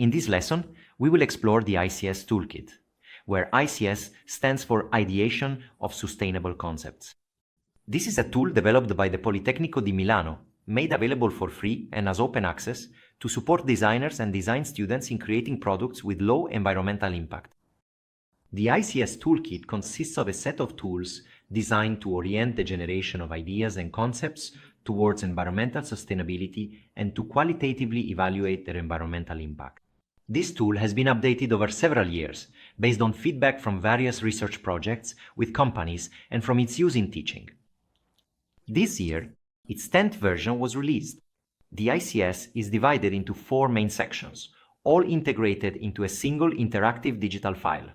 In this lesson, we will explore the ICS Toolkit, where ICS stands for Ideation of Sustainable Concepts. This is a tool developed by the Politecnico di Milano, made available for free and as open access to support designers and design students in creating products with low environmental impact. The ICS Toolkit consists of a set of tools designed to orient the generation of ideas and concepts towards environmental sustainability and to qualitatively evaluate their environmental impact. This tool has been updated over several years, based on feedback from various research projects with companies and from its use in teaching. This year, its 10th version was released. The ICS is divided into 4 main sections, all integrated into a single interactive digital file.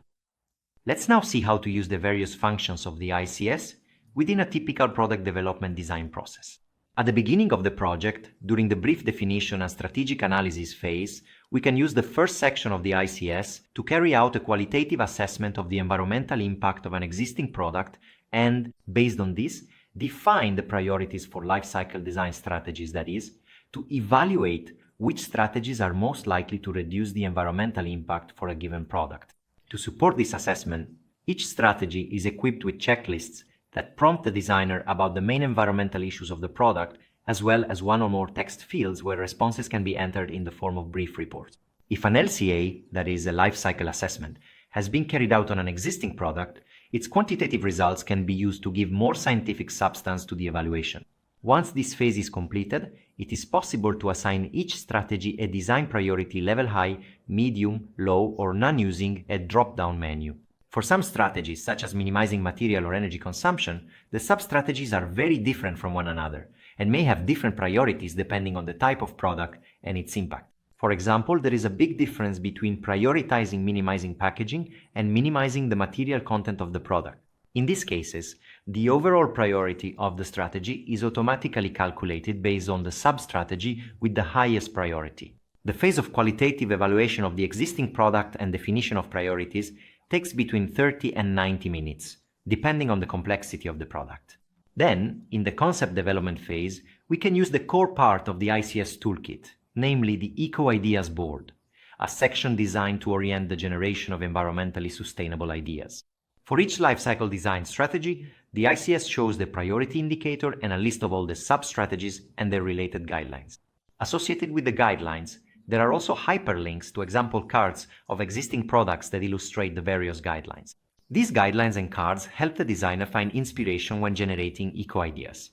Let's now see how to use the various functions of the ICS within a typical product development design process. At the beginning of the project, during the brief definition and strategic analysis phase, we can use the first section of the ICS to carry out a qualitative assessment of the environmental impact of an existing product and, based on this, define the priorities for lifecycle design strategies, that is, to evaluate which strategies are most likely to reduce the environmental impact for a given product. To support this assessment, each strategy is equipped with checklists that prompt the designer about the main environmental issues of the product, as well as one or more text fields where responses can be entered in the form of brief reports. If an LCA, that is a life cycle assessment, has been carried out on an existing product, its quantitative results can be used to give more scientific substance to the evaluation. Once this phase is completed, it is possible to assign each strategy a design priority level high, medium, low, or none using a drop-down menu. For some strategies, such as minimizing material or energy consumption, the sub-strategies are very different from one another and may have different priorities depending on the type of product and its impact. For example, there is a big difference between prioritizing minimizing packaging and minimizing the material content of the product. In these cases, the overall priority of the strategy is automatically calculated based on the sub-strategy with the highest priority. The phase of qualitative evaluation of the existing product and definition of priorities takes between 30 and 90 minutes, depending on the complexity of the product. Then, in the concept development phase, we can use the core part of the ICS Toolkit, namely the Eco Ideas Board, a section designed to orient the generation of environmentally sustainable ideas. For each lifecycle design strategy, the ICS shows the priority indicator and a list of all the sub-strategies and their related guidelines. Associated with the guidelines, there are also hyperlinks to example cards of existing products that illustrate the various guidelines. These guidelines and cards help the designer find inspiration when generating eco-ideas.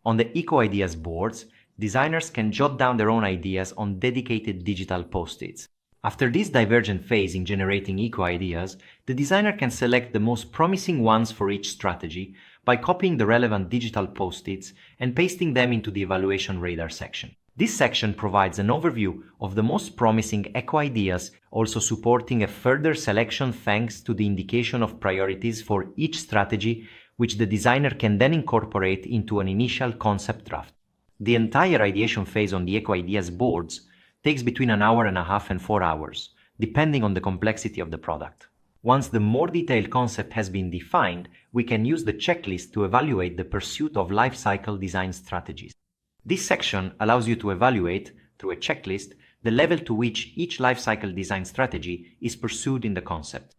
On the eco-ideas boards, designers can jot down their own ideas on dedicated digital post-its. After this divergent phase in generating eco-ideas, the designer can select the most promising ones for each strategy by copying the relevant digital post-its and pasting them into the evaluation radar section. This section provides an overview of the most promising eco-ideas, also supporting a further selection thanks to the indication of priorities for each strategy, which the designer can then incorporate into an initial concept draft. The entire ideation phase on the eco-ideas boards takes between an hour and a half and 4 hours, depending on the complexity of the product. Once the more detailed concept has been defined, we can use the checklist to evaluate the pursuit of life cycle design strategies. This section allows you to evaluate, through a checklist, the level to which each life cycle design strategy is pursued in the concept.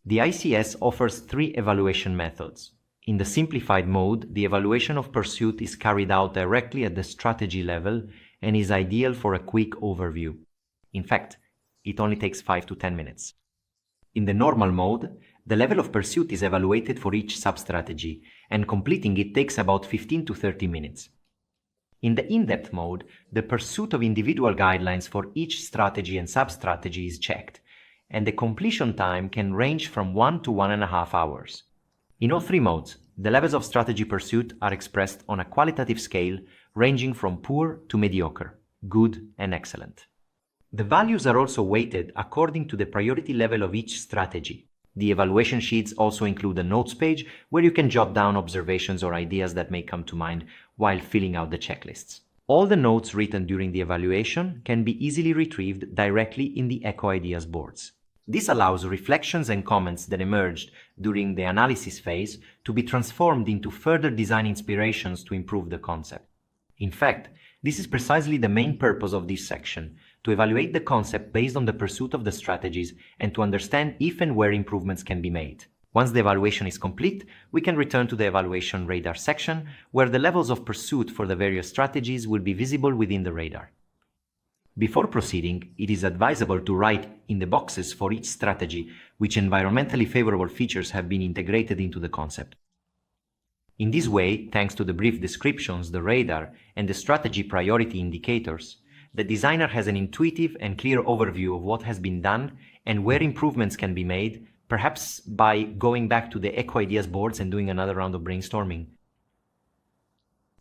The ICS offers 3 evaluation methods. In the simplified mode, the evaluation of pursuit is carried out directly at the strategy level and is ideal for a quick overview. In fact, it only takes 5 to 10 minutes. In the normal mode, the level of pursuit is evaluated for each sub-strategy, and completing it takes about 15 to 30 minutes. In the in-depth mode, the pursuit of individual guidelines for each strategy and sub-strategy is checked, and the completion time can range from 1 to 1.5 hours. In all 3 modes, the levels of strategy pursuit are expressed on a qualitative scale ranging from poor to mediocre, good and excellent. The values are also weighted according to the priority level of each strategy. The evaluation sheets also include a notes page where you can jot down observations or ideas that may come to mind while filling out the checklists. All the notes written during the evaluation can be easily retrieved directly in the Eco Ideas boards. This allows reflections and comments that emerged during the analysis phase to be transformed into further design inspirations to improve the concept. In fact, this is precisely the main purpose of this section, to evaluate the concept based on the pursuit of the strategies and to understand if and where improvements can be made. Once the evaluation is complete, we can return to the evaluation radar section, where the levels of pursuit for the various strategies will be visible within the radar. Before proceeding, it is advisable to write in the boxes for each strategy which environmentally favorable features have been integrated into the concept. In this way, thanks to the brief descriptions, the radar, and the strategy priority indicators, the designer has an intuitive and clear overview of what has been done and where improvements can be made, perhaps by going back to the Eco Ideas boards and doing another round of brainstorming.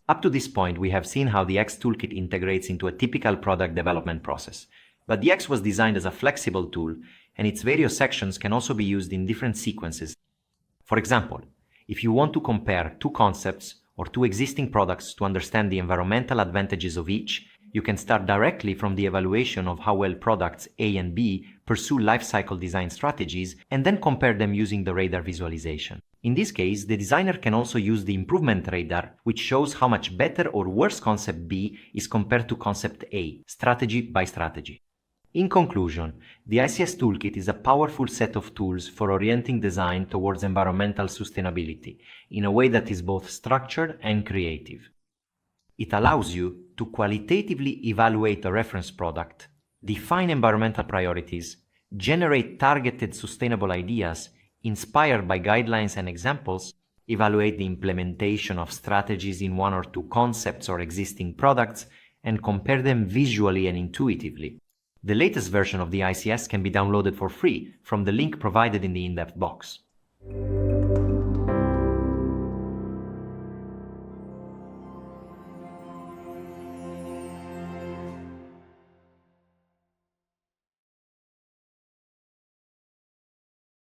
Up to this point, we have seen how the X Toolkit integrates into a typical product development process. But the X was designed as a flexible tool, and its various sections can also be used in different sequences. For example, if you want to compare two concepts or two existing products to understand the environmental advantages of each, you can start directly from the evaluation of how well products A and B pursue lifecycle design strategies and then compare them using the radar visualization. In this case, the designer can also use the improvement radar, which shows how much better or worse concept B is compared to concept A, strategy by strategy. In conclusion, the ICS Toolkit is a powerful set of tools for orienting design towards environmental sustainability in a way that is both structured and creative. It allows you to qualitatively evaluate a reference product, define environmental priorities, generate targeted sustainable ideas inspired by guidelines and examples, evaluate the implementation of strategies in one or two concepts or existing products, and compare them visually and intuitively. The latest version of the ICS can be downloaded for free from the link provided in the in-depth box.